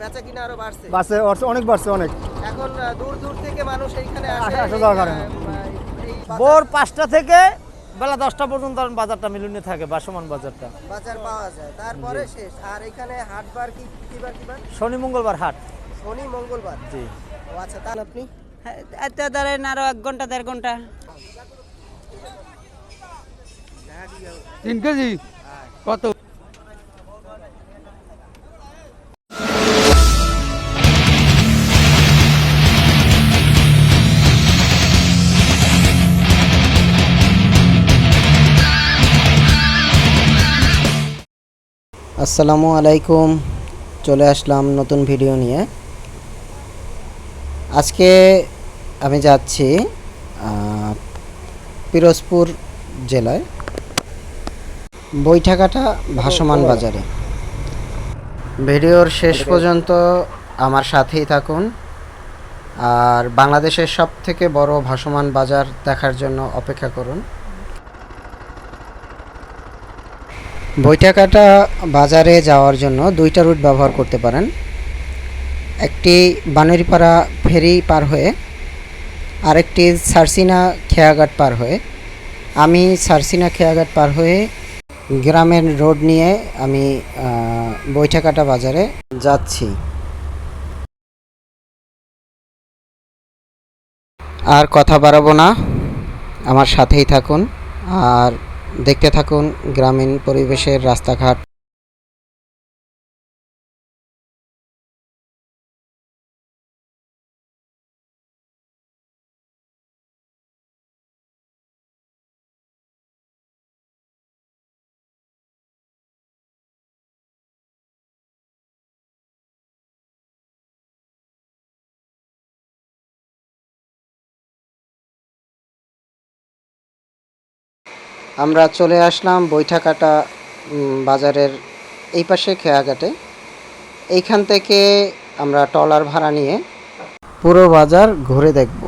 বেচা কিনা আরো বাড়ছে? বাড়ছে, অনেক বাড়ছে, অনেক। এখন দূর দূর থেকে মানুষ এইখানে আসে আসে যাওয়ার কারণে। ভোর 5টা থেকে বেলা 10টা পর্যন্ত বাজারটা মিলনে থাকে, ভাসমান বাজারটা। বাজার পাওয়া যায়, তারপরে শেষ। আর এখানে হাটবার কিবার কিবার? শনি মঙ্গলবার হাট। শনি মঙ্গলবার। জি। ও আচ্ছা, তাহলে আপনি এতে ধরেন আরো 1 ঘন্টা 1.5 ঘন্টা। 3 কেজি কত? আসসালামু আলাইকুম, চলে আসলাম নতুন ভিডিও নিয়ে। আজকে আমি যাচ্ছি পিরোজপুর জেলায় বৈঠাকাটা ভাসমান বাজারে। ভিডিওর শেষ পর্যন্ত আমার সাথেই থাকুন, আর বাংলাদেশের সবথেকে বড় ভাসমান বাজার দেখার জন্য অপেক্ষা করুন। বৈঠাকাটা বাজারে যাওয়ার জন্য 2টা রুট ব্যবহার করতে পারেন। একটি বানেরপাড়া ফেরি পার হয়ে, আরেকটি সারসিনা খেয়াঘাট পার হয়ে। আমি সারসিনা খেয়াঘাট পার হয়ে গ্রামের রোড নিয়ে আমি বৈঠাকাটা বাজারে যাচ্ছি। আর কথা বাড়াবো না, আমার সাথেই থাকুন আর দেখতে থাকুন গ্রামীণ পরিবেশের রাস্তাঘাট। আমরা চলে আসলাম বৈঠাকাটা বাজারের এই পাশে খেয়াঘাটে। এইখান থেকে আমরা ট্রলার ভাড়া নিয়ে পুরো বাজার ঘুরে দেখব।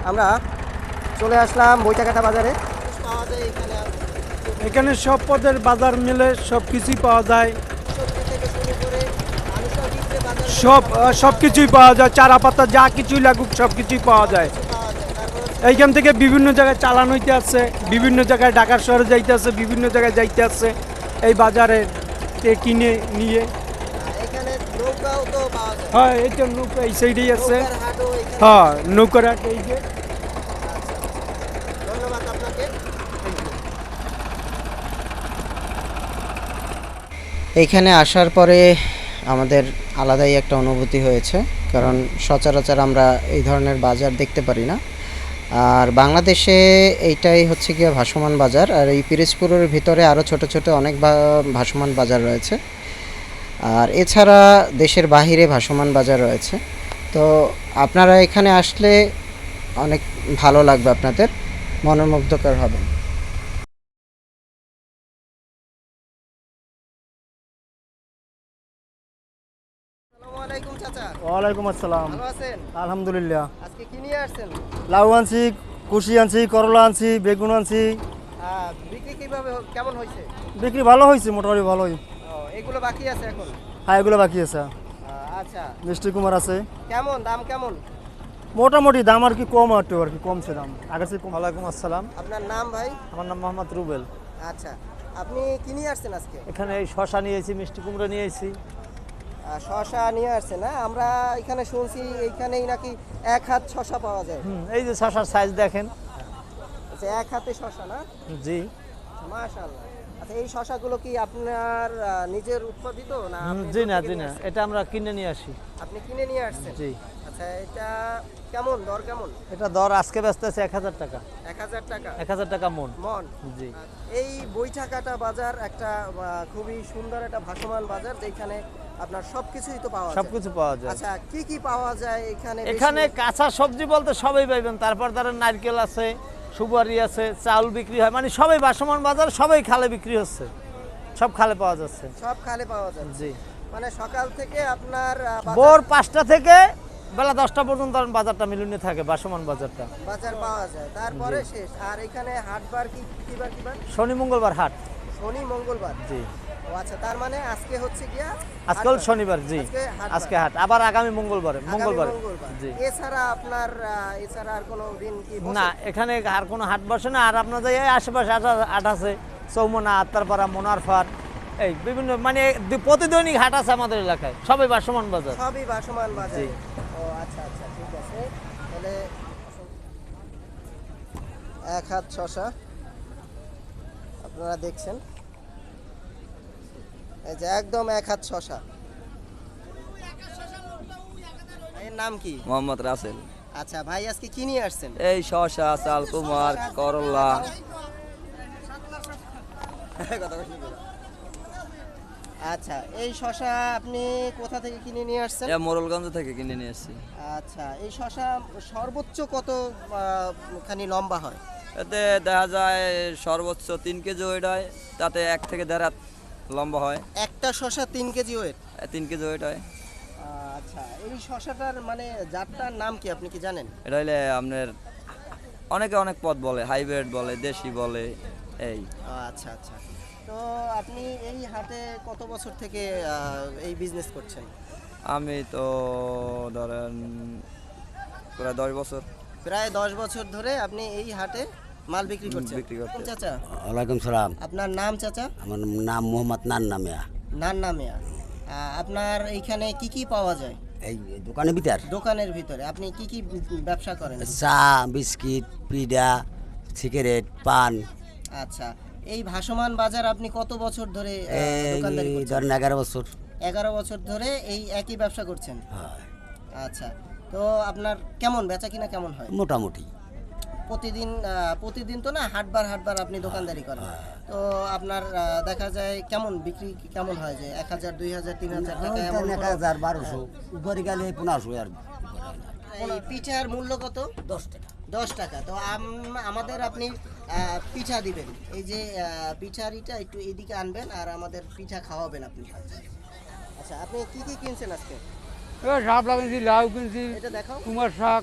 আমরা চলে আসলাম বৈঠাকাটা বাজারে। এখানে সব পদের বাজার মিলে সব কিছুই পাওয়া যায়, সব কিছুই পাওয়া যায়। চারা পাতা যা কিছুই লাগুক সব কিছুই পাওয়া যায়। এইখান থেকে বিভিন্ন জায়গায় চালান হইতে আছে, বিভিন্ন জায়গায় ঢাকার শহরে যাইতে আছে, বিভিন্ন জায়গায় যাইতে আছে এই বাজারে কিনে নিয়ে। হ্যাঁ, এই তো নৌকা এই সাইডেই আছে। হ্যাঁ, নৌকার হাট এই যে। এইখানে আসার পরে আমাদের আলাদাই একটা অনুভূতি হয়েছে, কারণ সচরাচর আমরা এই ধরনের বাজার দেখতে পারি না। আর বাংলাদেশে এইটাই হচ্ছে গিয়ে ভাসমান বাজার। আর এই পিরোজপুরের ভিতরে আরও ছোট ছোট অনেক ভাসমান বাজার রয়েছে, আর এছাড়া দেশের বাহিরে ভাসমান বাজার রয়েছে। তো আপনারা এখানে আসলে অনেক ভালো লাগবে, আপনাদের মনোমুগ্ধকর হবে। ওয়ালাইকুম আসসালাম। ভালো আছেন? আলহামদুলিল্লাহ। আজকে কি নিয়ে আসছেন? লাউ আনছি, কুশি আনছি, করলা আনছি, বেগুন আনছি। বিক্রি কিভাবে কেমন হয়েছে? বিক্রি ভালো হয়েছে, মোটামুটি ভালোই। এগুলো বাকি আছে এখন? হ্যাঁ, এগুলো বাকি আছে। আচ্ছা, মিষ্টি কুমার আছে। কেমন দাম কেমন? মোটামুটি দাম আর কি কম, একটু আর কি কমছে দাম আগের থেকে। ওয়ালাইকুম আসসালাম। আপনার নাম ভাই? আমার নাম মোহাম্মদ রুবেল। আচ্ছা, আপনি কি নিয়ে আসছেন আজকে? এখানে এই শশা নিয়েছি, মিষ্টি কুমড়া নিয়েছি। শশা নিয়ে আসছে না? আমরা এখানে শুনছি এইখানেই নাকি 1 হাত শশা পাওয়া যায়। এই যে শশার সাইজ দেখেন। আচ্ছা, 1 হাতে শশা না? জি। মাশাআল্লাহ। আচ্ছা, এই শশাগুলো কি আপনার নিজের উৎপাদিত না? জি না, জি না, এটা আমরা কিনে নিয়ে আসি। আপনি কিনে নিয়ে আসছেন? জি। আচ্ছা, এটা কেমন দর কেমন? এটা দর আজকে ব্যস্ত আছে 1000 টাকা। 1000 টাকা? 1000 টাকা মন। মন? জি। এই বৈঠাকাটা বাজার একটা খুবই সুন্দর একটা ভাসমান বাজার, যেখানে আপনার সবকিছুই তো পাওয়া যায়। সবকিছু পাওয়া যায়। আচ্ছা, কি কি পাওয়া যায় এখানে? এখানে কাঁচা সবজি বলতে সবই পাইবেন। তারপর ধরেন নারকেল আছে, সুপারি আছে, চাউল বিক্রি হয়, মানে সবাই ভাসমান বাজার, সবাই খালে বিক্রি হচ্ছে, সব খালে পাওয়া যাচ্ছে। সব খালে পাওয়া যায়? জি। মানে সকাল থেকে আপনার ভোর 5টা থেকে বেলা 10টা পর্যন্ত বাজারটা মিলুনে থাকে, ভাসমান বাজারটা। বাজার পাওয়া যায়, তারপরে শেষ। আর এখানে হাটবার কিবার শনি মঙ্গলবার হাট। শনি মঙ্গলবার। জি। ও আচ্ছা, তার মানে আজকে হচ্ছে গিয়া আজকে হলো শনিবার। জি, আজকে হাট, আবার আগামী মঙ্গলবার। জি। এছাড়া আপনার এছাড়া আর কোনো দিন কি বসে? না, এখানে আর কোনো হাট বসে না। আর আপনাদের এই আশেপাশে হাট আছে, চৌমনা, আত্মারপাড়া, মোনারফার, এই বিভিন্ন মানে প্রতিদৈনিক হাট আছে আমাদের এলাকায়, সবই ভাসমান বাজার। সবই ভাসমান বাজার। জি। ও আচ্ছা আচ্ছা, ঠিক আছে। তাহলে এক হাত শশা আপনারা দেখছেন, এই যে একদম এক হাত শশা। এর নাম কি? মোহাম্মদ রাসেল। আচ্ছা ভাই, আজকে কি নিয়ে আসছেন? এই শসা, চাল কুমার, করলা। আচ্ছা, এই শশা আপনি কোথা থেকে কিনে নিয়ে আসছেন? মোরলগঞ্জ থেকে কিনে নিয়ে এসেছি। আচ্ছা, এই শশা সর্বোচ্চ কত খানি লম্বা হয়? এতে দেখা যায় সর্বোচ্চ 3 কেজি ওয়েট হয়, তাতে 1 থেকে 1.5 হাত লম্বা হয়। একটা শশা 3 কেজি ওয়েট? 3 কেজি ওয়েট হয়। আচ্ছা, এই শশাটার মানে জাতটার নাম কি আপনি কি জানেন? এটা হলে আপনার অনেকে অনেক পদ বলে, হাইব্রিড বলে, দেশি বলে, এই। আচ্ছা আচ্ছা, তো আপনি এই হাটে কত বছর থেকে এই বিজনেস করছেন? আমি তো ধরেন প্রায় 10 বছর। প্রায় 10 বছর ধরে আপনি এই হাটে মাল বিক্রি করছেন? বিক্রি করতে। চাচা, ওয়ালাইকুম সালাম। আপনার নাম চাচা? আমার নাম মোহাম্মদ নান্না মিয়া। নান্না মিয়া। আপনার এইখানে কি কি পাওয়া যায় এই দোকানের ভিতর দোকানের ভিতরে? আপনি কি কি ব্যবসা করেন? চা, বিস্কিট, পিঠা, সিগারেট, পান। আচ্ছা, এই ভাসমান বাজার আপনি কত বছর ধরে দোকানদারি এই করছেন? ধরেন 11 বছর। 11 বছর ধরে এই একই ব্যবসা করছেন? হয়। আচ্ছা, তো আপনার কেমন বেচা কিনা কেমন হয়? মোটামুটি প্রতিদিন তো না, হাটবার আপনি দোকানদারি করেন, তো আপনার দেখা যায় কেমন বিক্রি কেমন হয়? যে 1000, 2000, 3000 টাকা এমন? 1000, 1200 উপরে গেলে 1500 আর এই পিঠার মূল্য কত? 10 টাকা। 10 টাকা। তো আমাদের আপনি পিঠা দিবেন, এই যে পিঠারিটা একটু এদিকে আনবেন আর আমাদের পিঠা খাওয়াবেন আপনি। আচ্ছা, আপনি কি কি কিনছেন আজকে? শাক লাগাইছি, লাউ কিনছি, এটা দেখাও, কুমার শাক,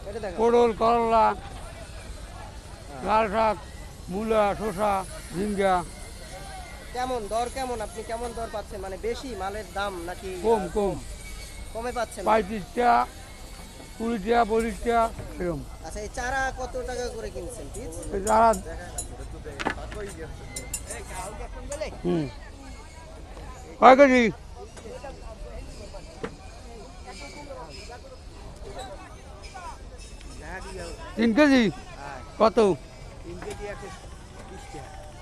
এটা দেখাও। পটল, করলা, লাল শাক, মূলা, শসা, ঝিঙ্গা। কেমন দর, কেমন আপনি কেমন দর পাচ্ছেন? মানে বেশি মালের দাম নাকি কম কমে পাচ্ছেন? 35 টাকা, 20 টাকা, 25 টাকা এরকম। আচ্ছা, এই চারা কত টাকা করে কিনছেন পিস? যারা কয় কেজি? 3 কেজি। কত?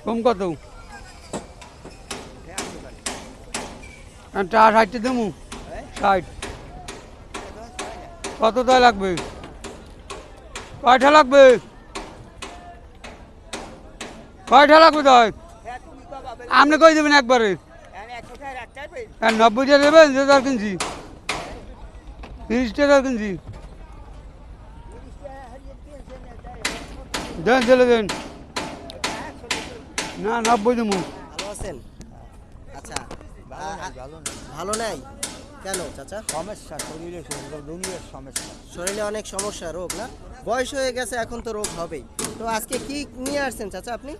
কম কত? চা 60 দেবো, 60। কত টাকা লাগবে? কয়টা লাগবে? কয়টা লাগবে তাই? আপনি কই দেবেন একবারে? 90 টাকা দেবেন, যে তার কিনছি 30 টাকা কিনছি। দেন, চলে দেন। না, 90 দেবো। ভালো আছেন? আচ্ছা, ভালো নাই কেন চাচা? সমস্যা, দুনিয়ার সমস্যা। শরীরে অনেক সমস্যা, রোগ না? বয়স হয়ে গেছে, এখন তো রোগ হবেই। তো আজকে কি নিয়ে আসছেন চাচা আপনি?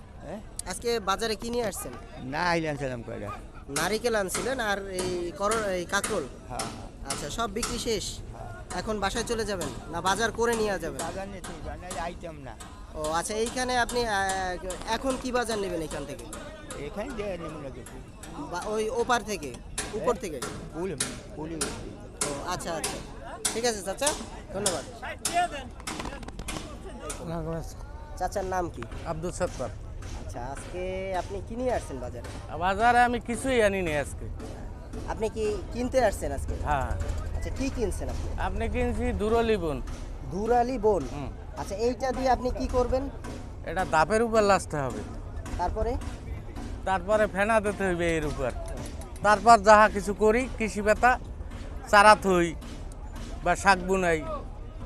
আজকে বাজারে কি নিয়ে আসছেন? না, আইলাম কয়টা। নারিকেল আনছিলেন আর এই কাঁকরোল। হ্যাঁ, আচ্ছা, সব বিক্রি শেষ? এখন বাসায় চলে যাবেন না বাজার করে নিয়ে যাবেন? বাজার নিতে আইটেম না। ও আচ্ছা, এইখানে আপনি এখন কি বাজার নেবেন এখান থেকে? এখানে দেয় নেব না কিছু, বা ওই ওপার থেকে, উপর থেকে? পুলি। ও আচ্ছা আচ্ছা, ঠিক আছে চাচা, ধন্যবাদ। চাচার নাম কি? আব্দুল সত্তার। আচ্ছা, আজকে আপনি কি নিয়ে আসছেন বাজারে? বাজারে আমি কিছুই আনি নি আজকে। আপনি কি কিনতে আসছেন আজকে? হ্যাঁ। আচ্ছা, কি কিনছেন আপনি? আপনি কিনছি দুরলি বোন। দুরালি বোন। আচ্ছা, এইটা দিয়ে আপনি কি করবেন? এটা ধাপের উপর লাস্টে হবে, তারপরে তারপরে ফেনা দিতে হইবে এর উপর, তারপর যাহা কিছু করি, কৃষি বেতা, চারা থই বা শাক বুনাই,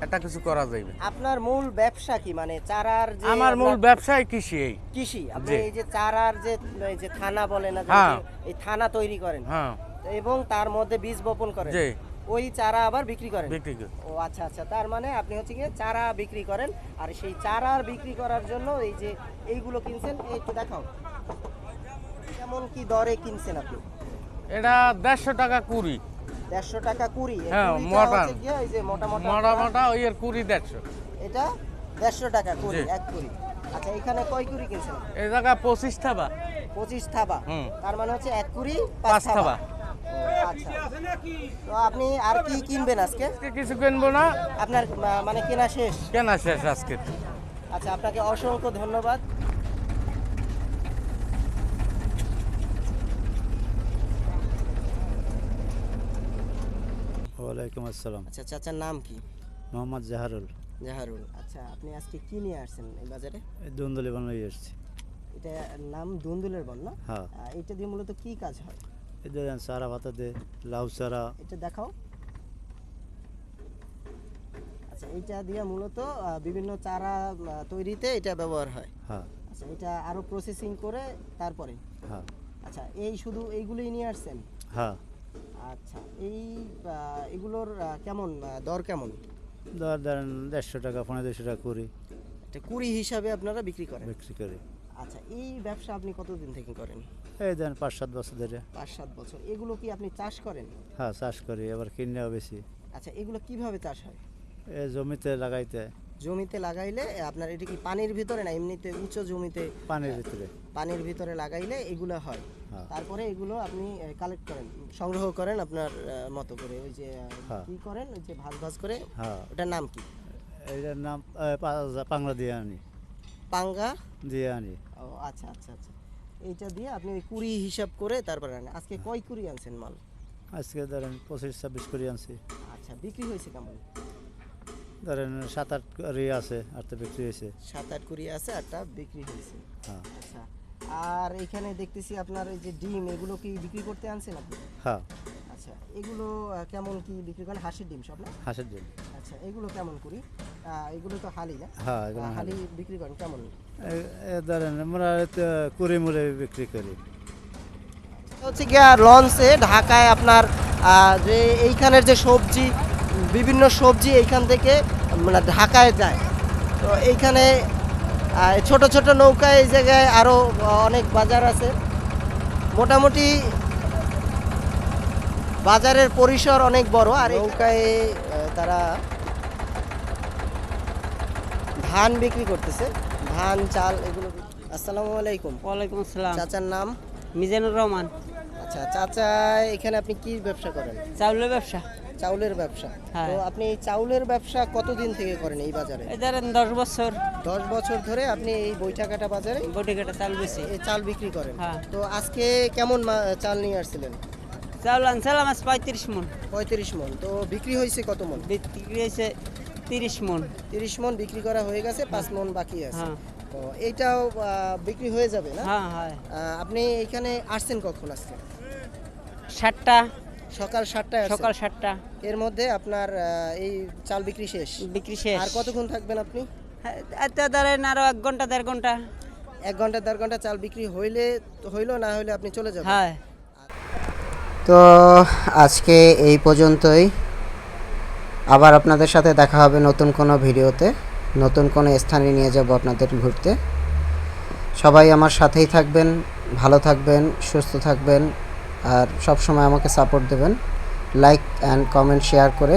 এটা কিছু করা যাইবে। আপনার মূল ব্যবসা কি? মানে চারার যে আমার মূল আপনার ব্যবসায় কৃষি। এই কৃষি, আপনি জি। এই যে চারার যে এই যে থানা বলে না, হ্যাঁ। এই থানা তৈরি করেন হ্যাঁ, এবং তার মধ্যে বীজ বপন করেন। জি। ওই চারা আবার বিক্রি করেন? বিক্রি করি। ও আচ্ছা আচ্ছা, তার মানে আপনি হচ্ছে গিয়ে চারা বিক্রি করেন, আর সেই চারার বিক্রি করার জন্য এই যে এইগুলো কিনছেন, একটু দেখাও কেমন কি দরে কিনছেন আপনি? এটা 150 টাকা কুড়ি। 150 টাকা কুড়ি? হ্যাঁ, কুড়িটা মোটা। হচ্ছে গিয়ে এই যে মোটা মোটা মোটা মোটা ওই এর কুড়ি 150। এটা 150 টাকা কুড়ি, জি। এক কুড়ি। আচ্ছা, এখানে কয় কুড়ি কিনছেন? এই জায়গা 25 টাকা। 25 থাবা। হুম। তার মানে হচ্ছে এক কুড়ি 5 5 থাবা। টাকা। আচ্ছা, তো আপনি আর কি কিনবেন আজকে? আজকে কিছু কিনবো না, আপনার মানে কেনা শেষ? কেনা শেষ আজকে। আচ্ছা, আপনাকে অসংখ্য ধন্যবাদ। ওয়ালাইকুম আসসালাম। আচ্ছা, চাচার নাম কি? মোহাম্মদ জাহারুল। জাহারুল। আচ্ছা, আপনি আজকে কি নিয়ে আসছেন এই বাজারে? এই দুন্দুলি বানাই এসছি। এটা নাম দুন্দুলের বন না? হ্যাঁ, এটা দিয়ে মূলত কি কাজ হয়? এই ধরেন চারা ভাতা দে, লাউ চারা। এটা দেখাও। আচ্ছা, এইটা দিয়ে মূলত বিভিন্ন চারা তৈরিতে এটা ব্যবহার হয়। হ্যাঁ আচ্ছা, এটা আরো প্রসেসিং করে তারপরে? হ্যাঁ আচ্ছা, এই শুধু এইগুলোই নিয়ে আসছেন? হ্যাঁ। আচ্ছা, এগুলোর কেমন দর কেমন? ধরেন 150 টাকা, 1500 টাকা করি এটা কুড়ি হিসাবে আপনারা বিক্রি করেন? বিক্রি করি। আচ্ছা, এই ব্যবসা আপনি কতদিন থেকে করেন? এই ধরেন 5-7 বছর ধরে। 5-7 বছর। এগুলো কি আপনি চাষ করেন? হ্যাঁ, চাষ করি, এবার কিনেও বেশি। আচ্ছা, এগুলো কিভাবে চাষ হয়? এই জমিতে লাগাইতে। জমিতে লাগাইলে আপনার এটা কি পানির ভিতরে না এমনিতে উঁচু জমিতে? পানির ভিতরে। পানির ভিতরে লাগাইলে এগুলো হয়। হ্যাঁ। তারপরে এগুলো আপনি কালেক্ট করেন, সংগ্রহ করেন আপনার মতো করে, ওই যে হ্যাঁ। কি করেন, ওই যে ভাগ ভাগ করে, হ্যাঁ, ওটার নাম কি? এইটার নাম পাংলা দিয়ে আনি। পাঙ্গা দিয়ে আনি। ও আচ্ছা আচ্ছা আচ্ছা, এইটা দিয়ে আপনি ওই কুড়ি হিসাব করে তারপরে আনেন। আজকে কয় কুড়ি আনছেন মাল? আজকে ধরেন 25-26 করে আনছি। আচ্ছা, বিক্রি হয়েছে কেমন? ধরেন 7-8 করে আছে, আর তো বিক্রি হয়েছে। 7-8 কুড়ি আছে, আরটা বিক্রি হয়েছে। হ্যাঁ আচ্ছা, আর এখানে দেখতেছি আপনার এই যে ডিম, এগুলো কি বিক্রি করতে আনছেন আপনি? হ্যাঁ। আচ্ছা, এগুলো কেমন কি বিক্রি করেন? হাঁসের ডিম সব না? হাঁসের ডিম। আচ্ছা, এগুলো কেমন করি? এগুলো তো হালি না? হ্যাঁ, এগুলো হালি বিক্রি করেন কেমন? ধরেন আমরা কুড়ি মুড়ে বিক্রি করি। হচ্ছে গিয়া লঞ্চে ঢাকায় আপনার যে এইখানের যে সবজি, বিভিন্ন সবজি এইখান থেকে মানে ঢাকায় যায়। তো এইখানে ছোট ছোট নৌকায় এই জায়গায় আরও অনেক বাজার আছে। মোটামুটি বাজারের পরিসর অনেক বড়। আর নৌকায় তারা ধান বিক্রি করতেছে, ধান, চাল, এগুলো। আসসালামু আলাইকুম। ওয়ালাইকুম আসসালাম। চাচার নাম? মিজানুর রহমান। আচ্ছা, চাচা এখানে আপনি কি ব্যবসা করেন? চাউলের ব্যবসা। চাউলের ব্যবসা। হ্যাঁ। তো আপনি এই চাউলের ব্যবসা কতদিন থেকে করেন এই বাজারে? এই ধরেন 10 বছর 10 বছর ধরে আপনি এই বৈঠাকাটা বাজারে বটি কাটা চাল বেশি। এই চাল বিক্রি করেন? হ্যাঁ। তো আজকে কেমন চাল নিয়ে আসছিলেন? চাউল আনছিলাম আজ 35 মন, 35 মন। তো বিক্রি হয়েছে কত মন? বিক্রি হয়েছে 30 মন। 30 মন বিক্রি করা হয়ে গেছে, 5 মন বাকি আছে। হ্যাঁ তো এইটাও বিক্রি হয়ে যাবে না? হ্যাঁ হ্যাঁ। আপনি এখানে আসছেন কখন আজকে? 7টা, সকাল 7টায় আসছেন? সকাল 7টা। এর মধ্যে আপনার এই চাল বিক্রি শেষ? বিক্রি শেষ। আর কতক্ষণ থাকবেন আপনি? এতে ধরেন আরো 1 ঘন্টা 1.5 ঘন্টা। 1 ঘন্টা 1.5 ঘন্টা চাল বিক্রি হইলো, না হইলে আপনি চলে যাবেন? হ্যাঁ। তো আজকে এই পর্যন্তই। আবার আপনাদের সাথে দেখা হবে নতুন কোনো ভিডিওতে, নতুন কোনো স্থানে নিয়ে যাব আপনাদের ঘুরতে। সবাই আমার সাথেই থাকবেন, ভালো থাকবেন, সুস্থ থাকবেন, আর সব সময় আমাকে সাপোর্ট দেবেন। লাইক অ্যান্ড কমেন্ট শেয়ার করে